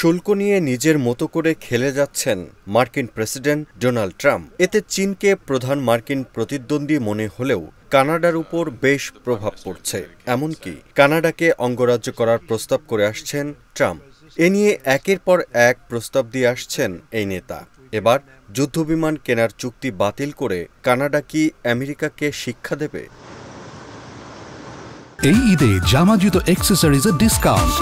শুল্ক নিয়ে নিজের মতো করে খেলে যাচ্ছেন মার্কিন প্রেসিডেন্ট ডোনাল্ড ট্রাম্প। এতে চীনকে প্রধান মার্কিন প্রতিদ্বন্দ্বী মনে হলেও কানাডার উপর বেশ প্রভাব পড়ছে। এমনকি কানাডাকে অঙ্গরাজ্য করার প্রস্তাব করে আসছেন ট্রাম্প। এ নিয়ে একের পর এক প্রস্তাব দিয়ে আসছেন এই নেতা। এবার যুদ্ধবিমান কেনার চুক্তি বাতিল করে কানাডা কি আমেরিকাকে শিক্ষা দেবে? এই ঈদে জামা জুতো অ্যাক্সেসরিজের ডিসকাউন্ট।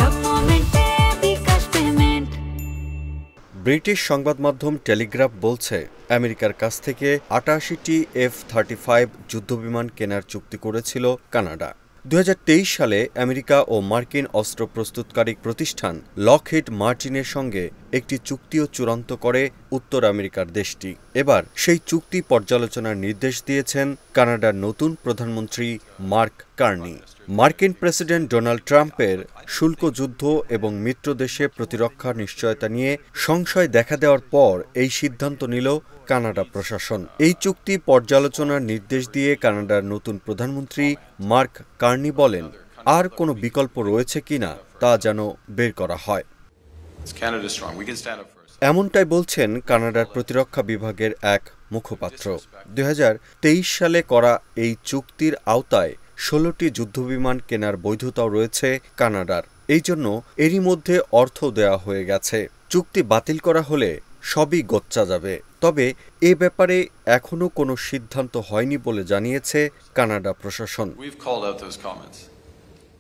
ব্রিটিশ সংবাদ মাধ্যম টেলিগ্রাফ বলছে, আমেরিকার কাছ থেকে ৮৮টি F-35 যুদ্ধবিমান কেনার চুক্তি করেছিল কানাডা। ২০২৩ সালে আমেরিকা ও মার্কিন অস্ত্র প্রস্তুতকারী প্রতিষ্ঠান লকহিড মার্টিনের সঙ্গে একটি চুক্তিও চূড়ান্ত করে উত্তর আমেরিকার দেশটি। এবার সেই চুক্তি পর্যালোচনার নির্দেশ দিয়েছেন কানাডার নতুন প্রধানমন্ত্রী মার্ক কার্নি। মার্কিন প্রেসিডেন্ট ডোনাল্ড ট্রাম্পের শুল্ক যুদ্ধ এবং মিত্র দেশে প্রতিরক্ষার নিশ্চয়তা নিয়ে সংশয় দেখা দেওয়ার পর এই সিদ্ধান্ত নিল কানাডা প্রশাসন। এই চুক্তি পর্যালোচনার নির্দেশ দিয়ে কানাডার নতুন প্রধানমন্ত্রী মার্ক কার্নি বলেন, আর কোনো বিকল্প রয়েছে কিনা তা যেন বের করা হয়। এমনটাই বলছেন কানাডার প্রতিরক্ষা বিভাগের এক মুখপাত্র। ২০২৩ সালে করা এই চুক্তির আওতায় ১৬টি যুদ্ধবিমান কেনার বৈধতাও রয়েছে কানাডার। এই জন্য এরই মধ্যে অর্থ দেওয়া হয়ে গেছে। চুক্তি বাতিল করা হলে সবই গচ্চা যাবে। তবে এ ব্যাপারে এখনও কোনো সিদ্ধান্ত হয়নি বলে জানিয়েছে কানাডা প্রশাসন।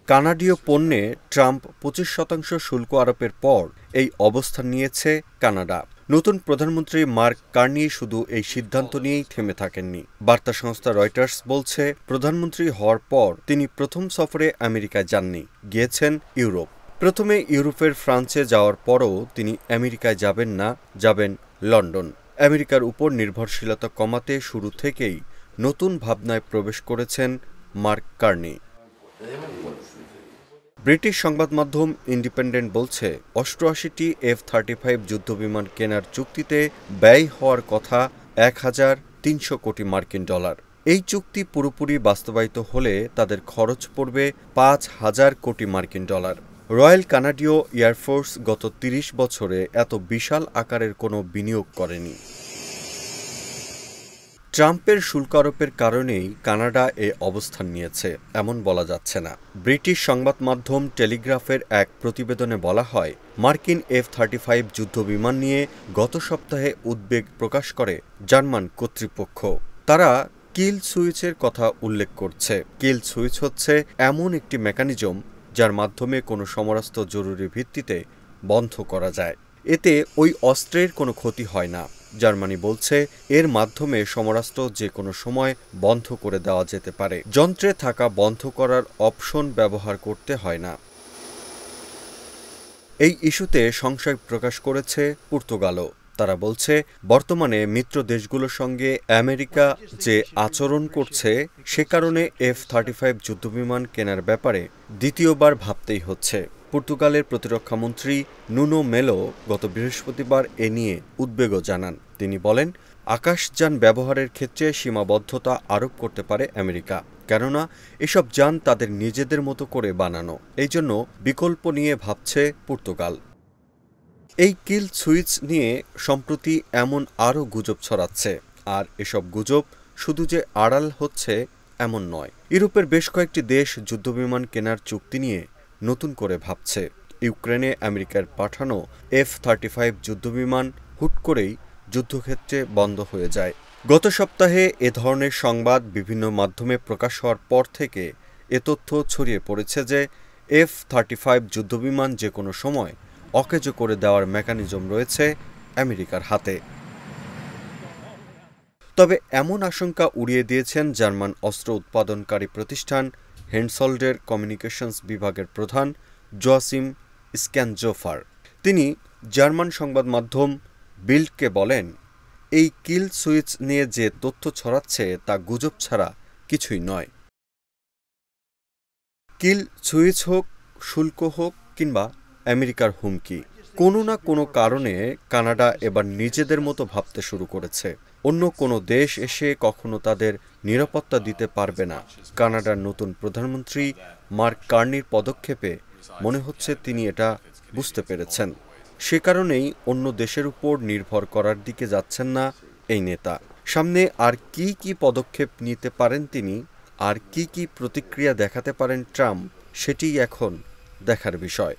কানাডীয় পণ্যে ট্রাম্প ২৫% শুল্ক আরোপের পর এই অবস্থান নিয়েছে কানাডা। নতুন প্রধানমন্ত্রী মার্ক কার্নি শুধু এই সিদ্ধান্ত নিয়েই থেমে থাকেননি। বার্তা সংস্থা রয়টার্স বলছে, প্রধানমন্ত্রী হওয়ার পর তিনি প্রথম সফরে আমেরিকায় যাননি, গিয়েছেন ইউরোপ। প্রথমে ইউরোপের ফ্রান্সে যাওয়ার পরও তিনি আমেরিকায় যাবেন না, যাবেন লন্ডন। আমেরিকার উপর নির্ভরশীলতা কমাতে শুরু থেকেই নতুন ভাবনায় প্রবেশ করেছেন মার্ক কার্নি। ব্রিটিশ সংবাদ মাধ্যম ইন্ডিপেন্ডেন্ট বলছে, ৮৮টি F-35 যুদ্ধবিমান কেনার চুক্তিতে ব্যয় হওয়ার কথা $১,৩০০ কোটি মার্কিন ডলার। এই চুক্তি পুরোপুরি বাস্তবায়িত হলে তাদের খরচ পড়বে $৫,০০০ কোটি মার্কিন ডলার। রয়্যাল কানাডীয় এয়ারফোর্স গত ৩০ বছরে এত বিশাল আকারের কোনো বিনিয়োগ করেনি। ট্রাম্পের শুল্ক আরোপের কারণেই কানাডা এ অবস্থান নিয়েছে এমন বলা যাচ্ছে না। ব্রিটিশ সংবাদ মাধ্যম টেলিগ্রাফের এক প্রতিবেদনে বলা হয়, মার্কিন F-35 যুদ্ধবিমান নিয়ে গত সপ্তাহে উদ্বেগ প্রকাশ করে জার্মান কর্তৃপক্ষ। তারা কিল সুইচের কথা উল্লেখ করছে। কিল সুইচ হচ্ছে এমন একটি মেকানিজম যার মাধ্যমে কোনো সমরাস্ত্র জরুরি ভিত্তিতে বন্ধ করা যায়। এতে ওই অস্ত্রের কোনো ক্ষতি হয় না। জার্মানি বলছে, এর মাধ্যমে সমরাস্ত্র যে কোনো সময় বন্ধ করে দেওয়া যেতে পারে। যন্ত্রে থাকা বন্ধ করার অপশন ব্যবহার করতে হয় না। এই ইস্যুতে সংশয় প্রকাশ করেছে পর্তুগালও। তারা বলছে, বর্তমানে মিত্র দেশগুলোর সঙ্গে আমেরিকা যে আচরণ করছে সে কারণে F-35 যুদ্ধবিমান কেনার ব্যাপারে দ্বিতীয়বার ভাবতেই হচ্ছে। পর্তুগালের প্রতিরক্ষামন্ত্রী নুনো মেলো গত বৃহস্পতিবার এ নিয়ে উদ্বেগও জানান। তিনি বলেন, আকাশযান ব্যবহারের ক্ষেত্রে সীমাবদ্ধতা আরোপ করতে পারে আমেরিকা, কেননা এসব যান তাদের নিজেদের মতো করে বানানো। এই জন্য বিকল্প নিয়ে ভাবছে পর্তুগাল। এই কিল সুইচ নিয়ে সম্প্রতি এমন আরও গুজব ছড়াচ্ছে। আর এসব গুজব শুধু যে আড়াল হচ্ছে এমন নয়। ইউরোপের বেশ কয়েকটি দেশ যুদ্ধবিমান কেনার চুক্তি নিয়ে নতুন করে ভাবছে। ইউক্রেনে আমেরিকার পাঠানো F-35 যুদ্ধবিমান হুট করেই যুদ্ধক্ষেত্রে বন্ধ হয়ে যায়। গত সপ্তাহে এ ধরনের সংবাদ বিভিন্ন মাধ্যমে প্রকাশ হওয়ার পর থেকে এ তথ্য ছড়িয়ে পড়েছে যে F-35 যুদ্ধবিমান যে কোনো সময় অকেজো করে দেওয়ার মেকানিজম রয়েছে আমেরিকার হাতে। তবে এমন আশঙ্কা উড়িয়ে দিয়েছেন জার্মান অস্ত্র উৎপাদনকারী প্রতিষ্ঠান হেনসল্ডের কমিউনিকেশনস বিভাগের প্রধান জোয়াচিম স্ক্যানজোফার। তিনি জার্মান সংবাদ মাধ্যম বিল্ডকে বলেন, এই কিল সুইচ নিয়ে যে তথ্য ছড়াচ্ছে তা গুজব ছাড়া কিছুই নয়। কিল সুইচ হোক, শুল্ক হোক কিংবা আমেরিকার হুমকি, কোনো না কোনো কারণে কানাডা এবার নিজেদের মতো ভাবতে শুরু করেছে। অন্য কোনো দেশ এসে কখনো তাদের নিরাপত্তা দিতে পারবে না। কানাডার নতুন প্রধানমন্ত্রী মার্ক কার্নির পদক্ষেপে মনে হচ্ছে তিনি এটা বুঝতে পেরেছেন। সে কারণেই অন্য দেশের উপর নির্ভর করার দিকে যাচ্ছেন না এই নেতা। সামনে আর কি পদক্ষেপ নিতে পারেন তিনি, আর কি প্রতিক্রিয়া দেখাতে পারেন ট্রাম্প, সেটিই এখন দেখার বিষয়।